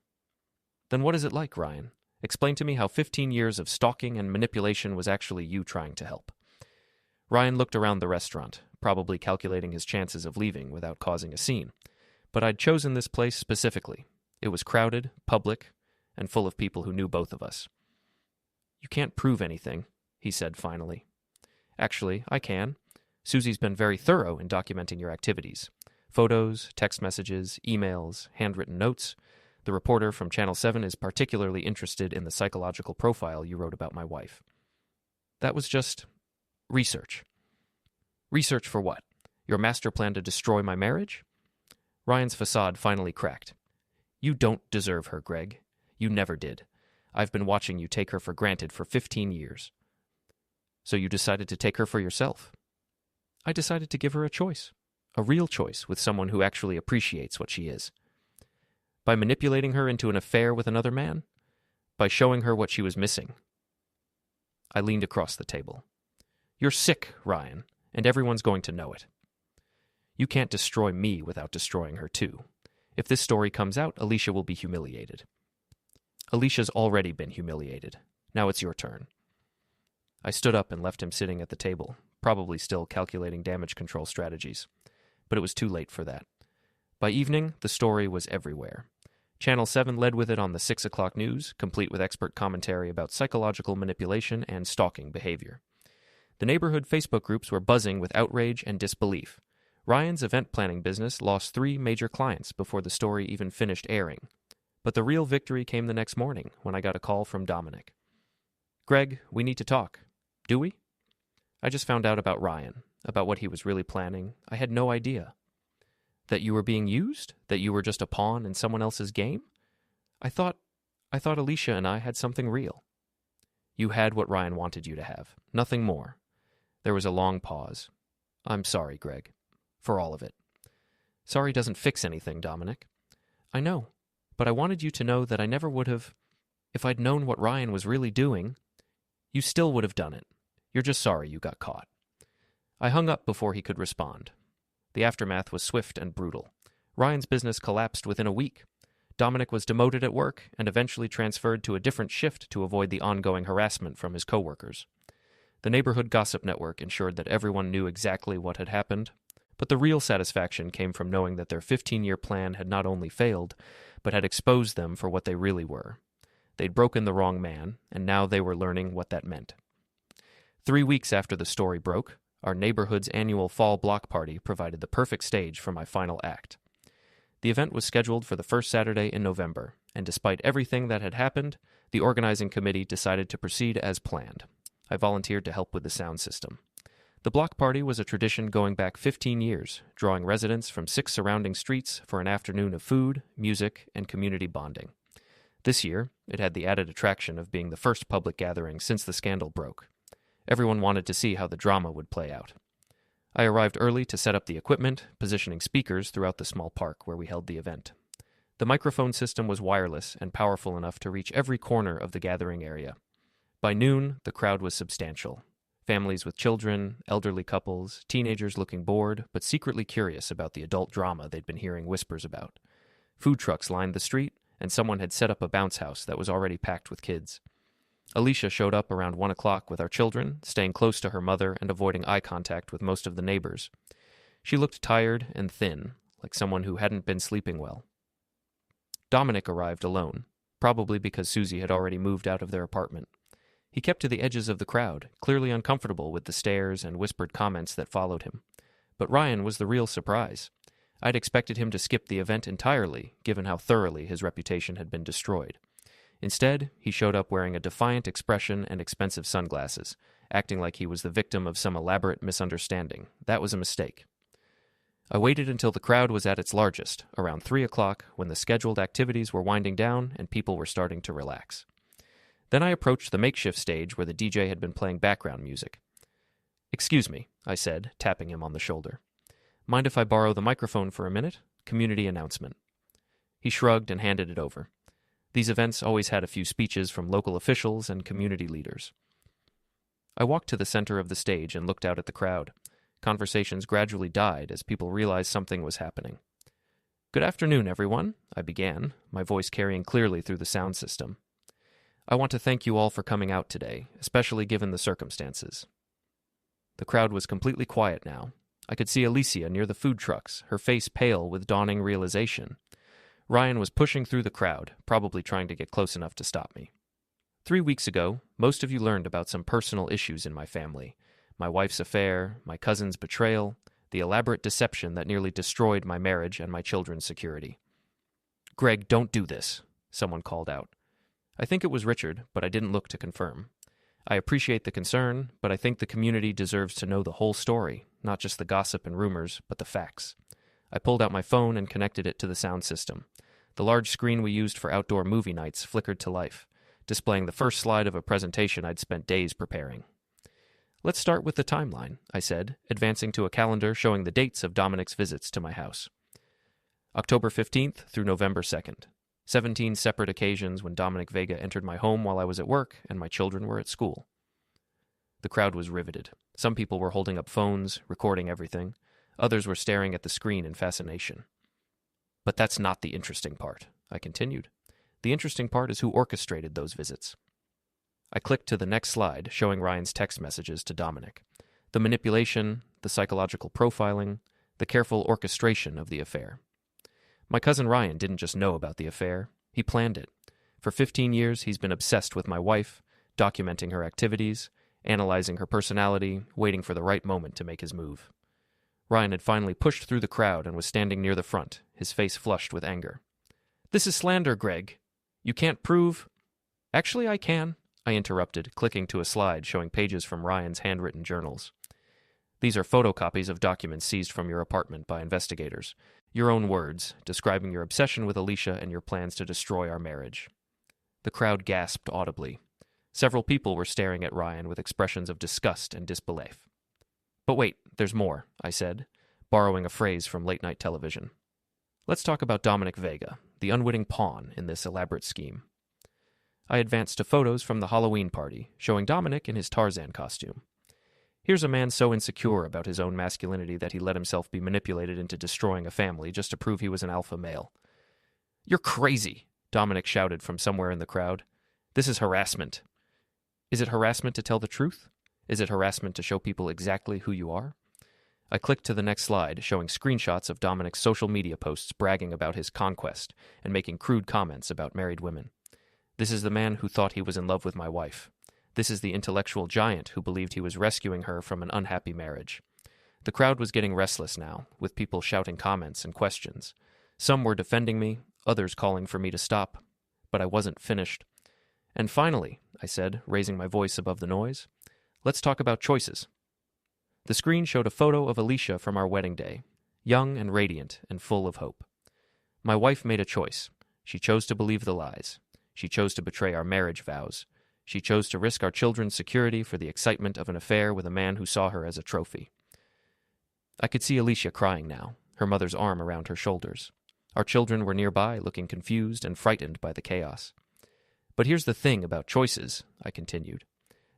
Then what is it like, Ryan? Explain to me how 15 years of stalking and manipulation was actually you trying to help. Ryan looked around the restaurant, probably calculating his chances of leaving without causing a scene. But I'd chosen this place specifically. It was crowded, public, and full of people who knew both of us. You can't prove anything, he said finally. Actually, I can. Susie's been very thorough in documenting your activities. Photos, text messages, emails, handwritten notes. The reporter from Channel 7 is particularly interested in the psychological profile you wrote about my wife. That was just research. Research for what? Your master plan to destroy my marriage? Ryan's facade finally cracked. You don't deserve her, Greg. You never did. I've been watching you take her for granted for 15 years. So you decided to take her for yourself. I decided to give her a choice. A real choice with someone who actually appreciates what she is. By manipulating her into an affair with another man? By showing her what she was missing? I leaned across the table. You're sick, Ryan, and everyone's going to know it. You can't destroy me without destroying her too. If this story comes out, Alicia will be humiliated. Alicia's already been humiliated. Now it's your turn. I stood up and left him sitting at the table, probably still calculating damage control strategies. But it was too late for that. By evening, the story was everywhere. Channel 7 led with it on the 6 o'clock news, complete with expert commentary about psychological manipulation and stalking behavior. The neighborhood Facebook groups were buzzing with outrage and disbelief. Ryan's event planning business lost 3 major clients before the story even finished airing. But the real victory came the next morning when I got a call from Dominic. Greg, we need to talk. Do we? I just found out about Ryan, about what he was really planning. I had no idea. That you were being used? That you were just a pawn in someone else's game? I thought Alicia and I had something real. You had what Ryan wanted you to have. Nothing more. There was a long pause. I'm sorry, Greg. For all of it. Sorry doesn't fix anything, Dominic. I know, but I wanted you to know that I never would have... If I'd known what Ryan was really doing, you still would have done it. You're just sorry you got caught. I hung up before he could respond. The aftermath was swift and brutal. Ryan's business collapsed within a week. Dominic was demoted at work and eventually transferred to a different shift to avoid the ongoing harassment from his coworkers. The neighborhood gossip network ensured that everyone knew exactly what had happened, but the real satisfaction came from knowing that their 15-year plan had not only failed, but had exposed them for what they really were. They'd broken the wrong man, and now they were learning what that meant. 3 weeks after the story broke, our neighborhood's annual fall block party provided the perfect stage for my final act. The event was scheduled for the first Saturday in November, and despite everything that had happened, the organizing committee decided to proceed as planned. I volunteered to help with the sound system. The block party was a tradition going back 15 years, drawing residents from 6 surrounding streets for an afternoon of food, music, and community bonding. This year, it had the added attraction of being the first public gathering since the scandal broke. Everyone wanted to see how the drama would play out. I arrived early to set up the equipment, positioning speakers throughout the small park where we held the event. The microphone system was wireless and powerful enough to reach every corner of the gathering area. By noon, the crowd was substantial. Families with children, elderly couples, teenagers looking bored, but secretly curious about the adult drama they'd been hearing whispers about. Food trucks lined the street, and someone had set up a bounce house that was already packed with kids. Alicia showed up around 1 o'clock with our children, staying close to her mother and avoiding eye contact with most of the neighbors. She looked tired and thin, like someone who hadn't been sleeping well. Dominic arrived alone, probably because Susie had already moved out of their apartment. He kept to the edges of the crowd, clearly uncomfortable with the stares and whispered comments that followed him. But Ryan was the real surprise. I'd expected him to skip the event entirely, given how thoroughly his reputation had been destroyed. Instead, he showed up wearing a defiant expression and expensive sunglasses, acting like he was the victim of some elaborate misunderstanding. That was a mistake. I waited until the crowd was at its largest, around 3 o'clock, when the scheduled activities were winding down and people were starting to relax. Then I approached the makeshift stage where the DJ had been playing background music. "Excuse me," I said, tapping him on the shoulder. "Mind if I borrow the microphone for a minute? Community announcement." He shrugged and handed it over. These events always had a few speeches from local officials and community leaders. I walked to the center of the stage and looked out at the crowd. Conversations gradually died as people realized something was happening. "Good afternoon, everyone," I began, my voice carrying clearly through the sound system. "I want to thank you all for coming out today, especially given the circumstances." The crowd was completely quiet now. I could see Alicia near the food trucks, her face pale with dawning realization. Ryan was pushing through the crowd, probably trying to get close enough to stop me. 3 weeks ago, most of you learned about some personal issues in my family. My wife's affair, my cousin's betrayal, the elaborate deception that nearly destroyed my marriage and my children's security. "Greg, don't do this," someone called out. I think it was Richard, but I didn't look to confirm. I appreciate the concern, but I think the community deserves to know the whole story, not just the gossip and rumors, but the facts. I pulled out my phone and connected it to the sound system. The large screen we used for outdoor movie nights flickered to life, displaying the first slide of a presentation I'd spent days preparing. "Let's start with the timeline," I said, advancing to a calendar showing the dates of Dominic's visits to my house. October 15th through November 2nd. 17 separate occasions when Dominic Vega entered my home while I was at work and my children were at school. The crowd was riveted. Some people were holding up phones, recording everything. Others were staring at the screen in fascination. "But that's not the interesting part," I continued. "The interesting part is who orchestrated those visits." I clicked to the next slide, showing Ryan's text messages to Dominic. The manipulation, the psychological profiling, the careful orchestration of the affair. My cousin Ryan didn't just know about the affair, he planned it. For 15 years, he's been obsessed with my wife, documenting her activities, analyzing her personality, waiting for the right moment to make his move. Ryan had finally pushed through the crowd and was standing near the front, his face flushed with anger. "This is slander, Greg. You can't prove—" "Actually, I can," I interrupted, clicking to a slide showing pages from Ryan's handwritten journals. "These are photocopies of documents seized from your apartment by investigators. Your own words, describing your obsession with Alicia and your plans to destroy our marriage." The crowd gasped audibly. Several people were staring at Ryan with expressions of disgust and disbelief. "But wait, there's more," I said, borrowing a phrase from late-night television. "Let's talk about Dominic Vega, the unwitting pawn in this elaborate scheme." I advanced to photos from the Halloween party, showing Dominic in his Tarzan costume. Here's a man so insecure about his own masculinity that he let himself be manipulated into destroying a family just to prove he was an alpha male. "You're crazy," Dominic shouted from somewhere in the crowd. "This is harassment." "Is it harassment to tell the truth? Is it harassment to show people exactly who you are?" I clicked to the next slide, showing screenshots of Dominic's social media posts bragging about his conquest and making crude comments about married women. This is the man who thought he was in love with my wife. This is the intellectual giant who believed he was rescuing her from an unhappy marriage. The crowd was getting restless now, with people shouting comments and questions. Some were defending me, others calling for me to stop. But I wasn't finished. And finally, I said, raising my voice above the noise, let's talk about choices. The screen showed a photo of Alicia from our wedding day, young and radiant and full of hope. My wife made a choice. She chose to believe the lies. She chose to betray our marriage vows. She chose to risk our children's security for the excitement of an affair with a man who saw her as a trophy. I could see Alicia crying now, her mother's arm around her shoulders. Our children were nearby, looking confused and frightened by the chaos. But here's the thing about choices, I continued.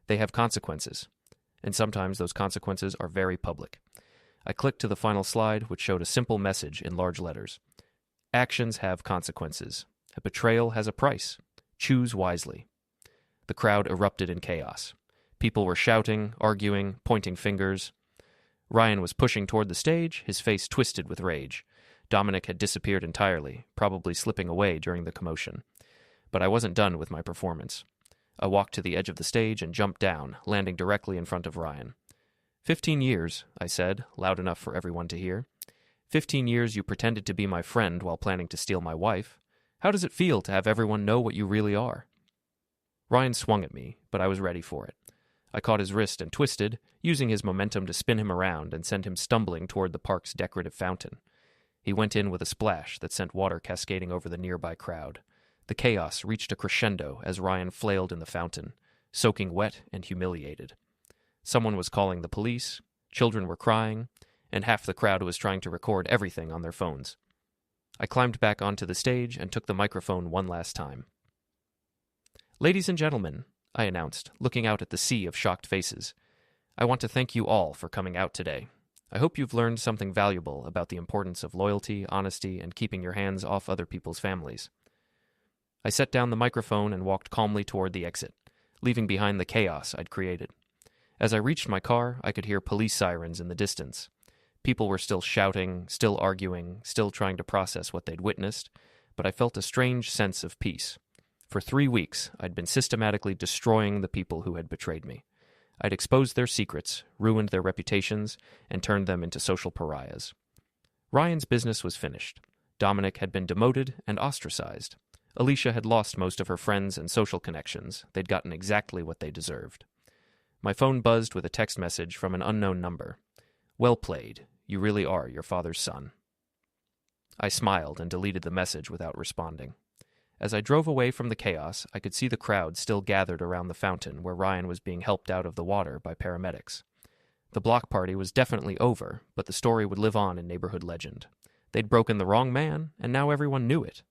They have consequences, and sometimes those consequences are very public. I clicked to the final slide, which showed a simple message in large letters. Actions have consequences. A betrayal has a price. Choose wisely. The crowd erupted in chaos. People were shouting, arguing, pointing fingers. Ryan was pushing toward the stage, his face twisted with rage. Dominic had disappeared entirely, probably slipping away during the commotion. But I wasn't done with my performance. I walked to the edge of the stage and jumped down, landing directly in front of Ryan. 15 years, I said, loud enough for everyone to hear. 15 years you pretended to be my friend while planning to steal my wife. How does it feel to have everyone know what you really are? Ryan swung at me, but I was ready for it. I caught his wrist and twisted, using his momentum to spin him around and send him stumbling toward the park's decorative fountain. He went in with a splash that sent water cascading over the nearby crowd. The chaos reached a crescendo as Ryan flailed in the fountain, soaking wet and humiliated. Someone was calling the police, children were crying, and half the crowd was trying to record everything on their phones. I climbed back onto the stage and took the microphone one last time. Ladies and gentlemen, I announced, looking out at the sea of shocked faces, I want to thank you all for coming out today. I hope you've learned something valuable about the importance of loyalty, honesty, and keeping your hands off other people's families. I set down the microphone and walked calmly toward the exit, leaving behind the chaos I'd created. As I reached my car, I could hear police sirens in the distance. People were still shouting, still arguing, still trying to process what they'd witnessed, but I felt a strange sense of peace. For 3 weeks, I'd been systematically destroying the people who had betrayed me. I'd exposed their secrets, ruined their reputations, and turned them into social pariahs. Ryan's business was finished. Dominic had been demoted and ostracized. Alicia had lost most of her friends and social connections. They'd gotten exactly what they deserved. My phone buzzed with a text message from an unknown number. Well played. You really are your father's son. I smiled and deleted the message without responding. As I drove away from the chaos, I could see the crowd still gathered around the fountain where Ryan was being helped out of the water by paramedics. The block party was definitely over, but the story would live on in neighborhood legend. They'd broken the wrong man, and now everyone knew it.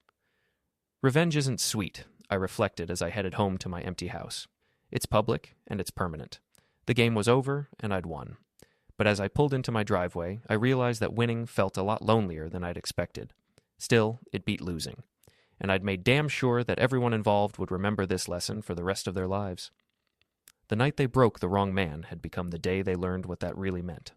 Revenge isn't sweet, I reflected as I headed home to my empty house. It's public, and it's permanent. The game was over, and I'd won. But as I pulled into my driveway, I realized that winning felt a lot lonelier than I'd expected. Still, it beat losing. And I'd made damn sure that everyone involved would remember this lesson for the rest of their lives. The night they broke the wrong man had become the day they learned what that really meant.